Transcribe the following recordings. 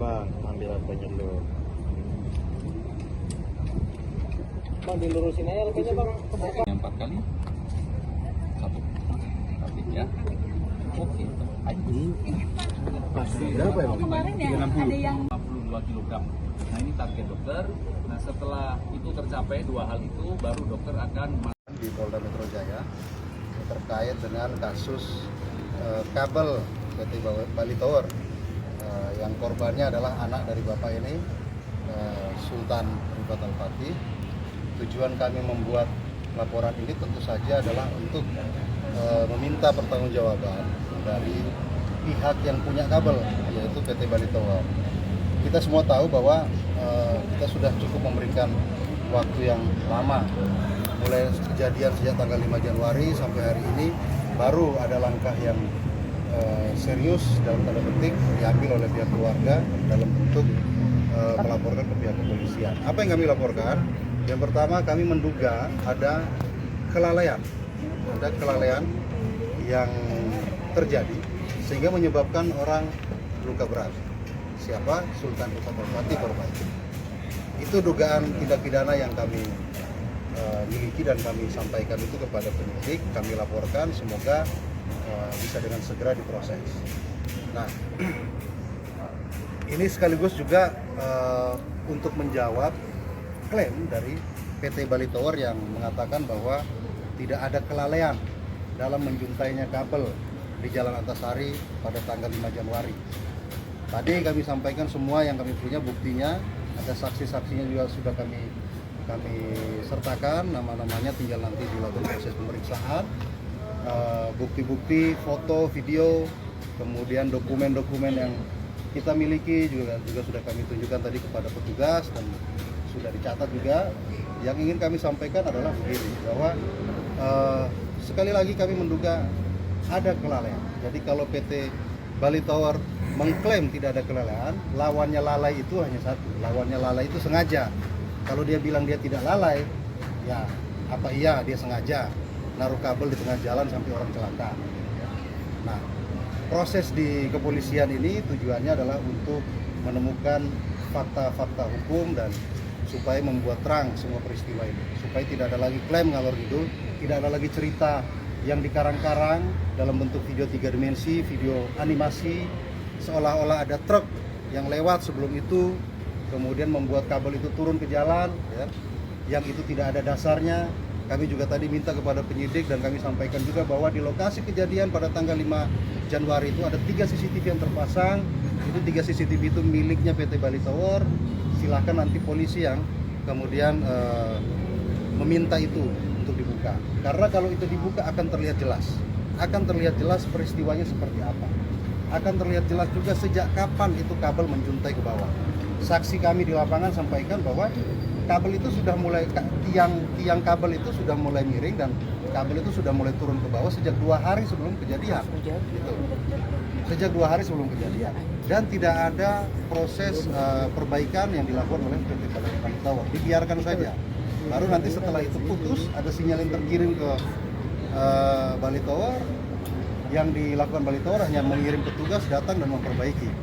bang, ambil apanya dulu. Bang dilurusin aja lebihnya bang. Yang 4 kali. Satu. Tapi ya. Oke. Pasti berapa ya bang? Kemarin ya ada yang 52 kg. Nah ini target dokter. Nah setelah itu tercapai dua hal itu, baru dokter akan di Polda Metro Jaya terkait dengan kasus kabel PT Bali Tower yang korbannya adalah anak dari bapak ini, Sultan Rifat Al-Fatih. Tujuan kami membuat laporan ini tentu saja adalah untuk meminta pertanggungjawaban dari pihak yang punya kabel, yaitu PT Bali Tower. Kita semua tahu bahwa kita sudah cukup memberikan waktu yang lama, mulai kejadian sejak tanggal 5 Januari sampai hari ini baru ada langkah yang serius dalam tanda petik diambil oleh pihak keluarga dalam bentuk melaporkan ke pihak kepolisian. Apa yang kami laporkan? Yang pertama, kami menduga ada kelalaian yang terjadi sehingga menyebabkan orang luka berat. Siapa? Sultan Rifat Al-Fatih korban. Itu dugaan tindak pidana yang kami miliki dan kami sampaikan itu kepada penyidik, kami laporkan, semoga bisa dengan segera diproses. Nah, ini sekaligus juga untuk menjawab klaim dari PT Bali Tower yang mengatakan bahwa tidak ada kelalaian dalam menjuntainya kabel di Jalan Antasari pada tanggal 5 Januari. Tadi kami sampaikan semua yang kami punya buktinya, ada saksi-saksinya juga sudah kami sertakan, nama-namanya tinggal nanti dilakukan proses pemeriksaan. Bukti-bukti, foto, video, kemudian dokumen-dokumen yang kita miliki juga sudah kami tunjukkan tadi kepada petugas dan sudah dicatat juga. Yang ingin kami sampaikan adalah begini, bahwa sekali lagi kami menduga ada kelalaian. Jadi kalau PT Bali Tower mengklaim tidak ada kelalaian, lawannya lalai itu hanya satu, lawannya lalai itu sengaja. Kalau dia bilang dia tidak lalai, ya apa iya dia sengaja naruh kabel di tengah jalan sampai orang celaka. Nah, proses di kepolisian ini tujuannya adalah untuk menemukan fakta-fakta hukum dan supaya membuat terang semua peristiwa ini, supaya tidak ada lagi klaim ngalor ngidul, tidak ada lagi cerita yang dikarang-karang dalam bentuk video 3 dimensi, video animasi, seolah-olah ada truk yang lewat sebelum itu, kemudian membuat kabel itu turun ke jalan, ya, yang itu tidak ada dasarnya. Kami juga tadi minta kepada penyidik dan kami sampaikan juga bahwa di lokasi kejadian pada tanggal 5 Januari itu ada 3 CCTV yang terpasang. Itu 3 CCTV itu miliknya PT Bali Tower. Silahkan nanti polisi yang kemudian meminta itu untuk dibuka. Karena kalau itu dibuka akan terlihat jelas peristiwanya seperti apa. Akan terlihat jelas juga sejak kapan itu kabel menjuntai ke bawah. Saksi kami di lapangan sampaikan bahwa kabel itu sudah mulai, tiang kabel itu sudah mulai miring dan kabel itu sudah mulai turun ke bawah sejak 2 hari sebelum kejadian. Gitu. Sejak 2 hari sebelum kejadian. Dan tidak ada proses perbaikan yang dilakukan oleh PT Bali Tower. Dibiarkan saja. Baru nanti setelah itu putus, ada sinyal yang terkirim ke Bali Tower. Yang dilakukan Bali Tower hanya mengirim petugas datang dan memperbaiki.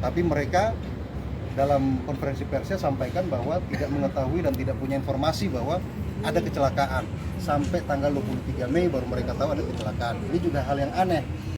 Tapi mereka dalam konferensi persnya sampaikan bahwa tidak mengetahui dan tidak punya informasi bahwa ada kecelakaan. Sampai tanggal 23 Mei baru mereka tahu ada kecelakaan. Ini juga hal yang aneh.